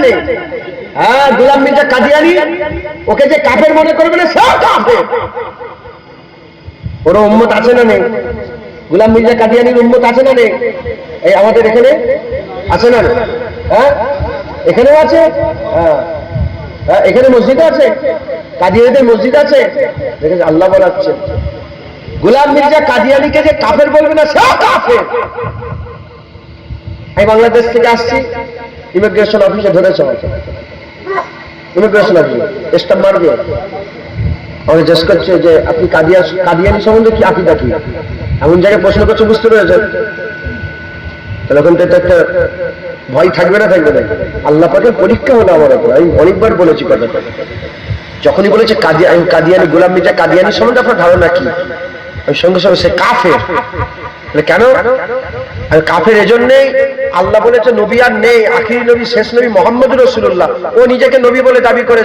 নেই? হ্যাঁ, গোলাম মির্জা কাদিয়ানী, ওকে যে কাফের মনে করবে না, সেও কাফের। ওর উম্মত আছে না নেই? গোলাম মির্জা কাদিয়ানীর উম্মত আছে না নেই? এই আমাদের এখানে আছে না? হ্যাঁ, এখানেও আছে। হ্যাঁ, এখানে মসজিদ আছে, কাদিয়ানীদের মসজিদ আছে। দেখেন আল্লাহ বলাচ্ছে, গোলাম মির্জা কাদিয়ানীকে যে কাফের বলবে না, সেও কাফের। আমি বাংলাদেশ থেকে আসছি, ইমিগ্রেশন অফিসে ধরেছে, ইমিগ্রেশন অফিসে স্টাম্প মারবে, আমাকে জিজ্ঞেস করছে যে আপনি কাদিয়ানী সম্বন্ধে কি আকিদা কি, এমন জায়গায় প্রশ্ন করছে, বুঝতে পেরেছেন? তখন তো একটা ভয় থাকবে না, থাকবে না? আল্লাহ পাকের পরীক্ষা হলো আমার উপর। আমি অনেকবার বলেছি কথাটা, যখনই বলেছে কাদিয়ানী, গোলাম মির্জা কাদিয়ানী সম্বন্ধে আপনার ধারণা কি, আমি সঙ্গে সঙ্গে সে কাফের। কেন? আর কাফের এজন্যই, আল্লাহ বলেছে নবী আর নেই, আখিরি নবী, শেষ নবী মোহাম্মদ রাসূলুল্লাহ। ও নিজেকে নবী বলে দাবি করে,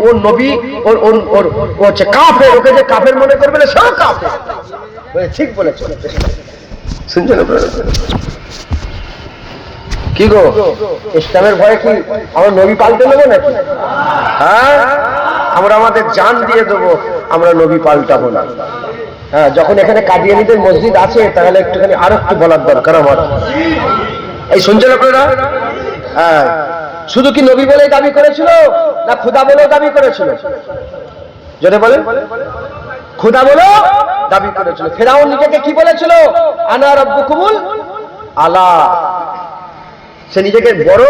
ও নবী, ও হচ্ছে কাফের। ওকে যে কাফের মনে করবে না, সেও কাফের। ঠিক বলেছে, শুনছেন আপনারা? কি গো, ইসলামের ভয়ে কি আমার নবী পাল্টে নেবো নাকি? হ্যাঁ, আমরা আমাদের জান দিয়ে দেবো, আমরা নবী পাল্টাবো না। হ্যাঁ, যখন এখানে কাদিয়ানীদের মসজিদ আছে, তাহলে একটুখানি আরো একটু বলার দরকার আমার। এই শুনছেন আপনারা? হ্যাঁ, শুধু কি নবী বলেই দাবি করেছিল, না খুদা বলেও দাবি করেছিল? যদি বলেন, খুদা বলেও দাবি করেছিল। ফেরাউন নিজেকে কি বলেছিল? আনা রাব্বুকুমুল আলা। সে নিজেকে বড়,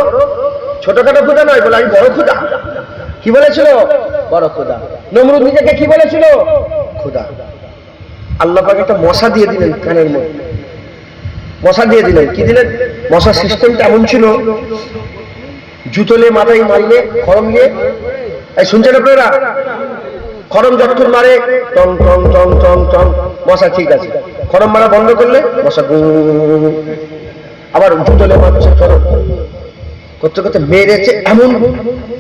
ছোটখাটো খুদা নয়, বলে আমি বড় খুদা। কি বলেছিল? বড় খুদা। নমরুদ নিজেকে কি বলেছিল? খুদা। আল্লাহ পাক একটা মশা দিয়ে দিলেন কানের মধ্যে, মশা দিয়ে দিলেন। কি দিলেন? মশার সিস্টেমটা এমন ছিল, জুতলে মাথায় মারলে, খড়ম দিয়ে, এই শুনছেন আপনারা? খড়ম যতক্ষণ মারে, টং টং টং টং টং, মশা ঠিক আছে। খড়ম মারা বন্ধ করলে মশা গু, আবার জুতলে মারছে, খড়ম করতে করতে মেরেছে, এমন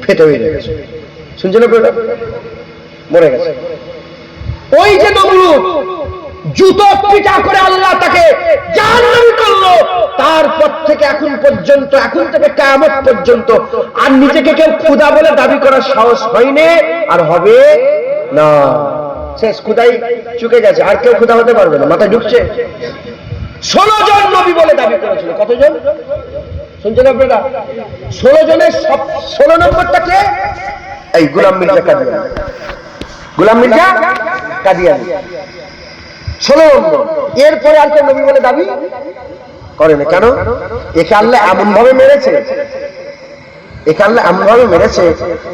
ফেটে হয়ে গেছে। শুনছেন আপনারা? মরে গেছে। ওই যে নমরুদ জুতো পিটা করে আল্লাহ তাকে জাহান্নামী করলো, তারপর থেকে এখন পর্যন্ত, এখন থেকে কিয়ামত পর্যন্ত আর নিজেকে কেউ খোদা বলে দাবি করার সাহস হয়নি, আর হবে না। শেষ, খোদাই চুকে গেছে, আর কেউ খোদা হতে পারবে না। মাথায় ঢুকছে? 16 জন নবী বলে দাবি করেছিল। কতজন? শুনছেন আপনারা? 16 জনের 16 নম্বরটা কে? এই গোলাম মির্জা কাদিয়ানী। গোলাম মির্জা কাদিয়ানী 16 নম্বর। এরপরে আর কেউ নবী বলে দাবি করে না। কেন? একে আল্লাহ এমন ভাবে মেরেছে, একে আল্লাহ এমন ভাবে মেরেছে,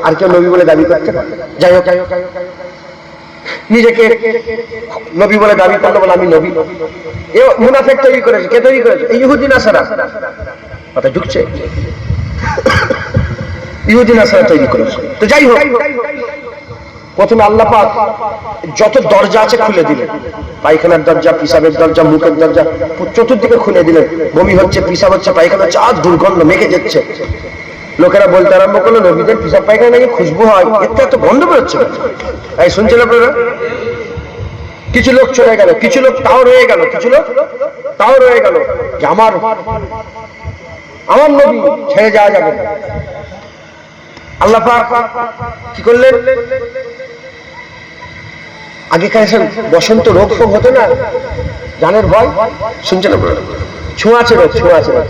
আর কেউ নবী বলে দাবি করতে পারে? যাই হোক, নিজেকে নবী বলে দাবি করলো, বলে আমি নবী। এ মুনাফিক তৈরি করেছে। কে তৈরি করেছে? এই ইহুদি নাসারা। কথা ঢুকছে? ইহুদি নাসারা তৈরি করেছে। তো যাই হোক, প্রথমে আল্লাহ পাক যত দরজা আছে খুলে দিলেন। পায়খানার দরজা, পিসাবের দরজা, মুখের দরজা, চতুর্দিকে খুলে দিলেন। বমি হচ্ছে, পিসাব হচ্ছে, পায়খানা হচ্ছে, আর দুর্গন্ধ মেঘে যাচ্ছে। লোকেরা বলতে আরম্ভ করলো, নবীদের পিসাব পায়খানা নাকি খুশবু হয়, এতে এত গন্ধ বেরোচ্ছে। তাই শুনছেন আপনারা? কিছু লোক চলে গেল, কিছু লোক তাও রয়ে গেল, কিছু লোক তাও রয়ে গেল যে আমার নবী ছেড়ে যাওয়া যাবে না। আল্লাহ পাক কি করলেন? আগেকার এসব বসন্ত রোগ ফোগ হতো না, জানের ভয়, শুনছেন আপনারা? ছোঁয়াচে রোগ, ছোঁয়াচে রোগ।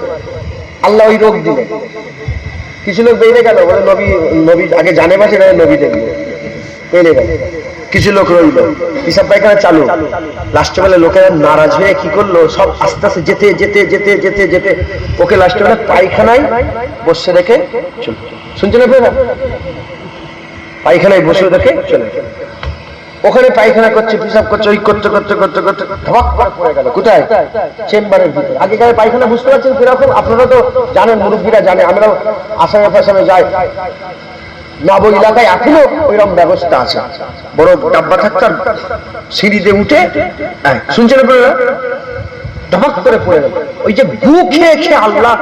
আল্লাহ ওই রোগ দিলেন। কিছু লোক বেড়ে গেল, বলে নবী আগে জানে বাসে, নবী দেখবে, বেড়ে গেল। কিছু লোক রইল, পিসাব পায়খানা চালু। লাস্টে বেলা লোকেরা নারাজ হয়ে কি করলো, সব আস্তে আস্তে যেতে যেতে যেতে যেতে যেতে ওকে লাস্টে বেলা পায়খানায় বসে রেখে চলে। শুনছেন আপনারা? পায়খানায় বসে রেখে চলে। ওখানে পায়খানা করছে, পিসাব করছে, ওই করতে করতে করতে করতে ধপাক করে পড়ে গেল। কোথায়? চেম্বারের ভিতরে। আগেকার পায়খানা বুঝতে পারছেন কিরকম? আপনারা তো জানেন, মুরব্বীরা জানে। আমরা আসামে ফাসামে যাই, নব এলাকায় এখনো ওইরকম ব্যবস্থা আছে। বড় ডাব্বা থাকতাম, সিঁড়িতে উঠে, শুনছেন আপনারা? ধপাক করে পড়ে গেল। ওই যে গু খেয়ে খেয়ে আল্লাহ,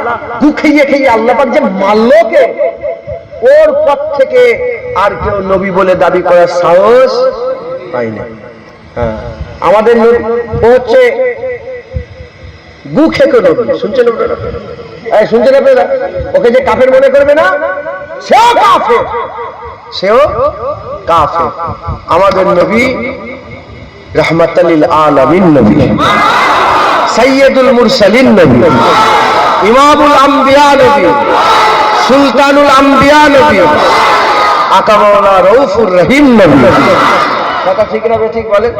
গু খেয়ে খেয়ে আল্লাহ পাক যে মারলোকে, ওর পর থেকে আর কেউ নবী বলে দাবি করার সাহস পাই না। আমাদের হচ্ছে গু খেকো নবী। শুনছেন আপনারা? শুনছেন আপনারা? ওকে যে কাফের মনে করবে না, সেও কাফের, সেও কাফের। আমাদের নবী রাহমাতাল লিল আলামিন নবী, সাইয়্যিদুল মুরসালিন নবী, ইমামুল আম্বিয়া নবী, সুলতানুল আম্বিয়া নবী, আকা মাওলানা রউফুর রহিম নবী। কথা ঠিক না? ঠিক বলেন।